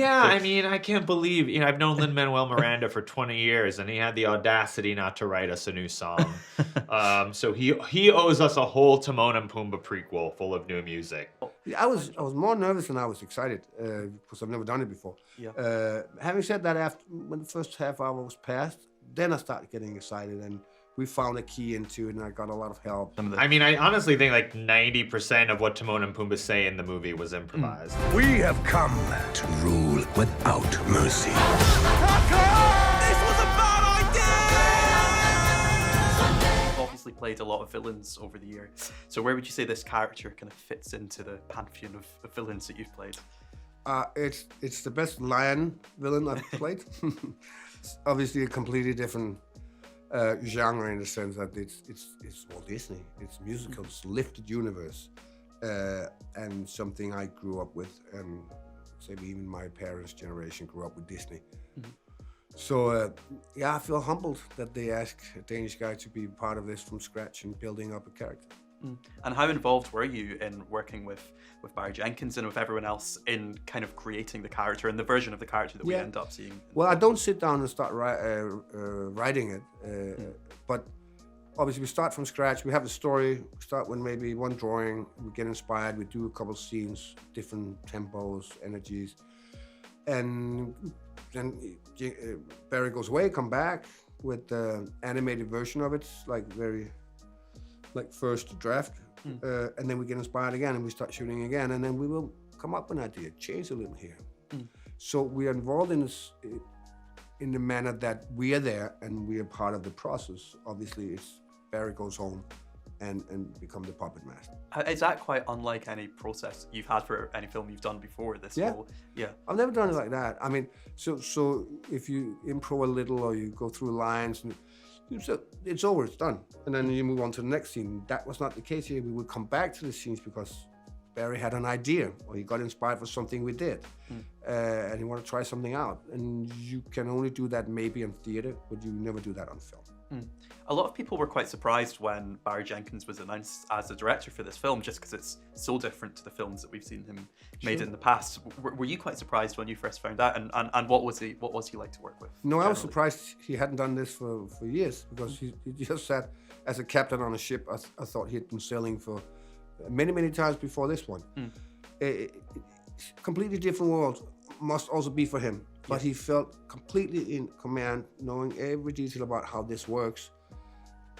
Yeah, I mean, I can't believe, I've known Lin Manuel Miranda for 20 years, and he had the audacity not to write us a new song. So he owes us a whole Timon and Pumbaa prequel full of new music. I was more nervous than I was excited because I've never done it before. Yeah. Having said that, when the first half hour was passed, then I started getting excited, and we found a key into it, and I got a lot of help. I mean, I honestly think like 90% of what Timon and Pumbaa say in the movie was improvised. We have come to rule without mercy. This was a bad idea! You've obviously played a lot of villains over the years. So where would you say this character kind of fits into the pantheon of villains that you've played? It's the best lion villain I've played. It's obviously a completely different genre in the sense that it's Walt Disney. It's musical, it's lifted universe, and something I grew up with, and say even my parents' generation grew up with Disney. So yeah, I feel humbled that they asked a Danish guy to be part of this from scratch and building up a character. And how involved were you in working with Barry Jenkins and with everyone else in kind of creating the character and the version of the character that we end up seeing? Well, I don't sit down and start writing it, but obviously we start from scratch. We have the story, we start with maybe one drawing, we get inspired, we do a couple scenes, different tempos, energies, and then Barry goes away, come back with the animated version of it, like first draft, and then we get inspired again and we start shooting again, and then we will come up with an idea, change a little here. So we are involved in this in the manner that we are there and we are part of the process. Obviously, it's Barry goes home and become the puppet master. Is that quite unlike any process you've had for any film you've done before? I've never done it like that. I mean, so if you improv a little or you go through lines, so it's over, it's done. And then you move on to the next scene. That was not the case here. We would come back to the scenes because Barry had an idea or he got inspired for something we did. And he wanted to try something out. And you can only do that maybe in theater, but you never do that on film. A lot of people were quite surprised when Barry Jenkins was announced as the director for this film, just because it's so different to the films that we've seen him made in the past. Were you quite surprised when you first found out? And what was he like to work with? No, generally? I was surprised he hadn't done this for years, because he just said, as a captain on a ship, I thought he had been sailing for many times before this one. Completely different world, must also be for him. But he felt completely in command, knowing every detail about how this works.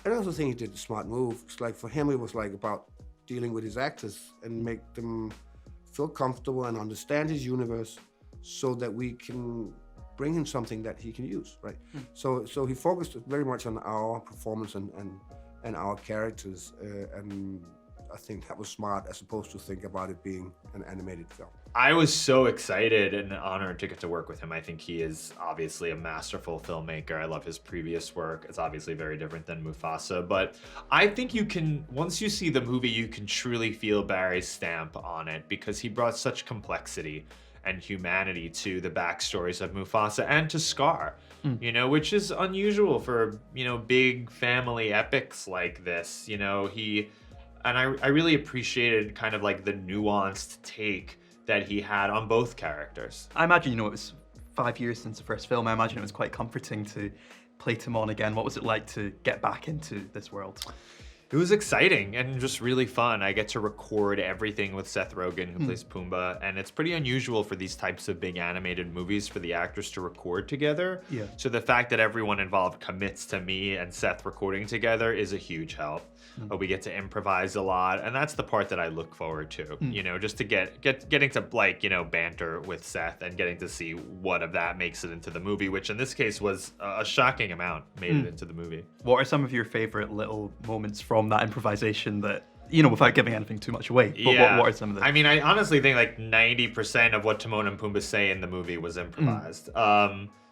And I also think he did a smart move. It's like for him, it was like about dealing with his actors and make them feel comfortable and understand his universe so that we can bring him something that he can use, right? So he focused very much on our performance and our characters. And I think that was smart, as opposed to think about it being an animated film. I was so excited and honored to get to work with him. I think he is obviously a masterful filmmaker. I love his previous work. It's obviously very different than Mufasa, but I think you can, once you see the movie, you can truly feel Barry's stamp on it, because he brought such complexity and humanity to the backstories of Mufasa and to Scar, which is unusual for, big family epics like this. And I really appreciated kind of like the nuanced take that he had on both characters. I imagine, it was 5 years since the first film. I imagine it was quite comforting to play Timon again. What was it like to get back into this world? It was exciting and just really fun. I get to record everything with Seth Rogen, who plays Pumbaa, and it's pretty unusual for these types of big animated movies for the actors to record together. So the fact that everyone involved commits to me and Seth recording together is a huge help. We get to improvise a lot, and that's the part that I look forward to. Just to getting to banter with Seth and getting to see what of that makes it into the movie, which in this case was a shocking amount made it into the movie. What are some of your favorite little moments from that improvisation that, without giving anything too much away? But what are some of them? I mean, I honestly think like 90% of what Timon and Pumbaa say in the movie was improvised.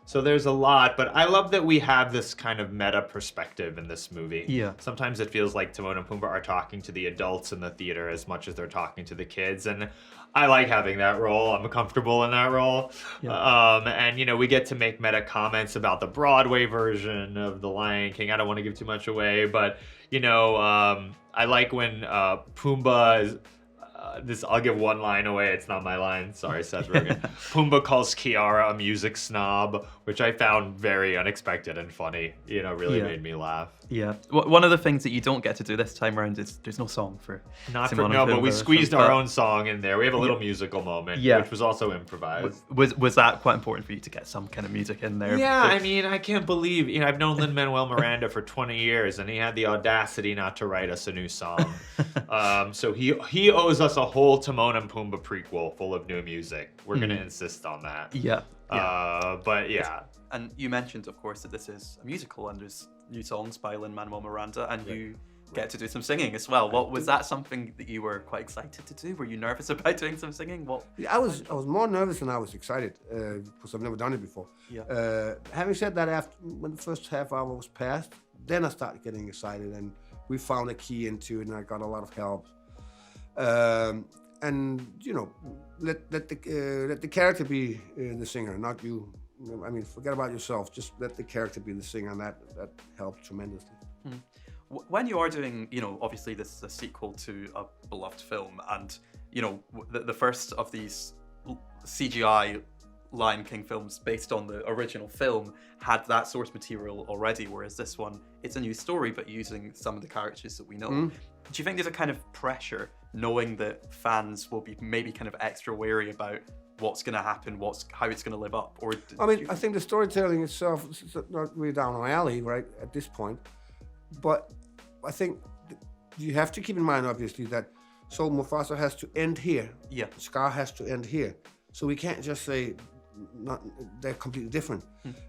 So there's a lot, but I love that we have this kind of meta perspective in this movie. Sometimes it feels like Timon and Pumbaa are talking to the adults in the theater as much as they're talking to the kids, and I like having that role. I'm comfortable in that role. And we get to make meta comments about the Broadway version of The Lion King. I don't want to give too much away, but I like when Pumbaa I'll give one line away. It's not my line. Sorry, Seth Rogen. Pumbaa calls Kiara a music snob, which I found very unexpected and funny. You know, really made me laugh. Yeah. One of the things that you don't get to do this time around is there's no song for Timon and but we Pumbaa, squeezed our own song in there. We have a little musical moment, which was also improvised. Was that quite important for you to get some kind of music in there? Yeah, I mean, I can't believe, you know, I've known Lin Manuel Miranda for 20 years, and he had the audacity not to write us a new song. So he owes us a whole Timon and Pumbaa prequel full of new music. We're gonna insist on that. Yeah. But yeah. And you mentioned, of course, that this is a musical and there's new songs by Lin Manuel Miranda, and you get to do some singing as well. What was that something that you were quite excited to do? Were you nervous about doing some singing? What? I was more nervous than I was excited because I've never done it before. Yeah. Having said that, after when the first half hour was passed, then I started getting excited, and we found a key into it, and I got a lot of help. And you know, let the character be the singer, not you. I mean, forget about yourself. Just let the character be the singer, and that helped tremendously. When you are doing, you know, obviously this is a sequel to a beloved film, and you know, the first of these CGI Lion King films based on the original film had that source material already, whereas this one, it's a new story but using some of the characters that we know. Do you think there's a kind of pressure knowing that fans will be maybe kind of extra wary about what's going to happen, how it's going to live up? Or I mean, I think the storytelling itself is not really down my alley, right, at this point. But I think you have to keep in mind, obviously, that so Mufasa has to end here. Yeah. Scar has to end here. So we can't just say they're completely different.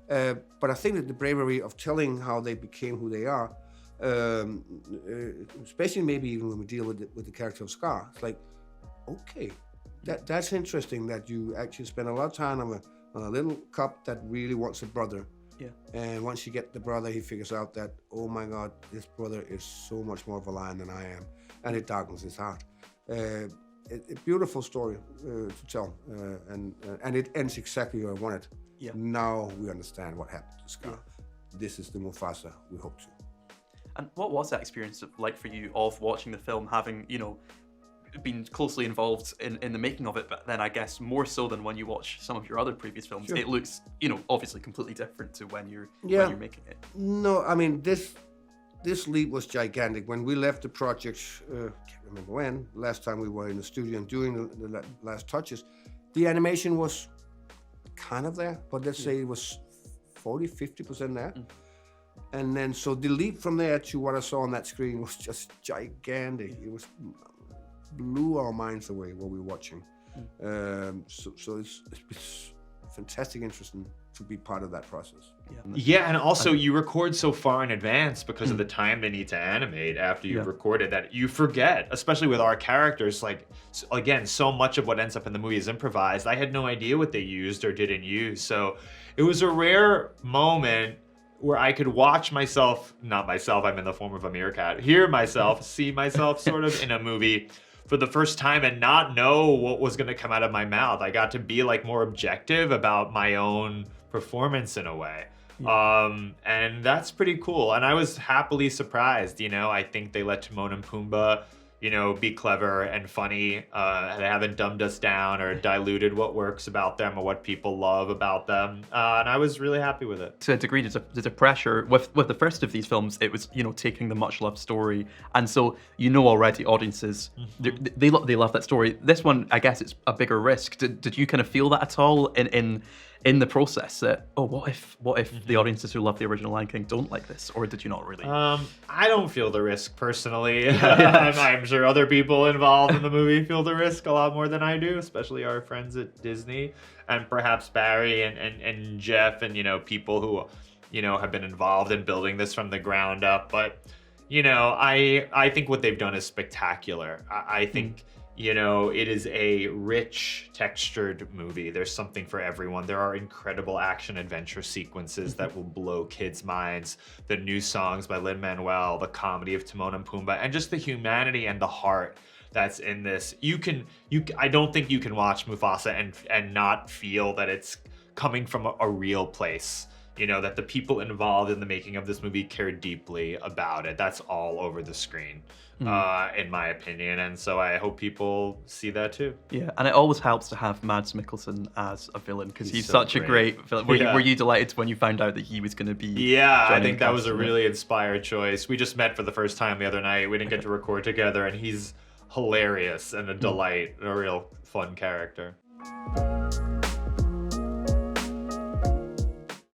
But I think that the bravery of telling how they became who they are, especially maybe even when we deal with the character of Scar, it's like, okay, that's interesting that you actually spend a lot of time on a little cub that really wants a brother. Yeah. And once you get the brother, he figures out that, oh my God, this brother is so much more of a lion than I am, and it darkens his heart. A beautiful story to tell, and it ends exactly where I wanted. Yeah. Now we understand what happened to Scar. This is the Mufasa we hope to. And what was that experience like for you of watching the film, having, you know, been closely involved in the making of it, but then I guess more so than when you watch some of your other previous films, It looks, you know, obviously completely different to when you're making it. No, I mean, this leap was gigantic. When we left the project, can't remember when, last time we were in the studio and doing the last touches, the animation was kind of there, but let's say it was 40-50% there. And then, so the leap from there to what I saw on that screen was just gigantic. It was blew our minds away what we were watching. So it's fantastic, interesting to be part of that process. Yeah, and also you record so far in advance because of the time they need to animate after you've recorded that you forget, especially with our characters. Like, again, so much of what ends up in the movie is improvised. I had no idea what they used or didn't use. So it was a rare moment where I could watch myself, not myself, I'm in the form of a meerkat, hear myself, see myself sort of in a movie for the first time and not know what was going to come out of my mouth. I got to be like more objective about my own performance in a way. And that's pretty cool. And I was happily surprised, you know. I think they let Timon and Pumbaa, you know, be clever and funny. They haven't dumbed us down or diluted what works about them or what people love about them. And I was really happy with it. To a degree, there's a pressure. With the first of these films, it was, you know, taking the much-loved story. And so, you know already, audiences, they love that story. This one, I guess it's a bigger risk. Did you kind of feel that at all in the process that, oh, what if the audiences who love the original Lion King don't like this? Or did you not really? I don't feel the risk personally. I'm sure other people involved in the movie feel the risk a lot more than I do, especially our friends at Disney and perhaps Barry and Jeff and, you know, people who, you know, have been involved in building this from the ground up. But, you know, I think what they've done is spectacular. I think, you know, it is a rich, textured movie. There's something for everyone. There are incredible action adventure sequences that will blow kids' minds. The new songs by Lin Manuel, the comedy of Timon and Pumbaa, and just the humanity and the heart that's in this. I don't think you can watch Mufasa and not feel that it's coming from a real place. you know, that the people involved in the making of this movie care deeply about it. That's all over the screen, in my opinion. And so I hope people see that too. Yeah, and it always helps to have Mads Mikkelsen as a villain because he's so such a great. great villain. Were you delighted when you found out that he was going to be? Yeah, I joining think the that was cast a in it? really inspired choice. We just met for the first time the other night. We didn't get to record together, and he's hilarious and a delight, and a real fun character.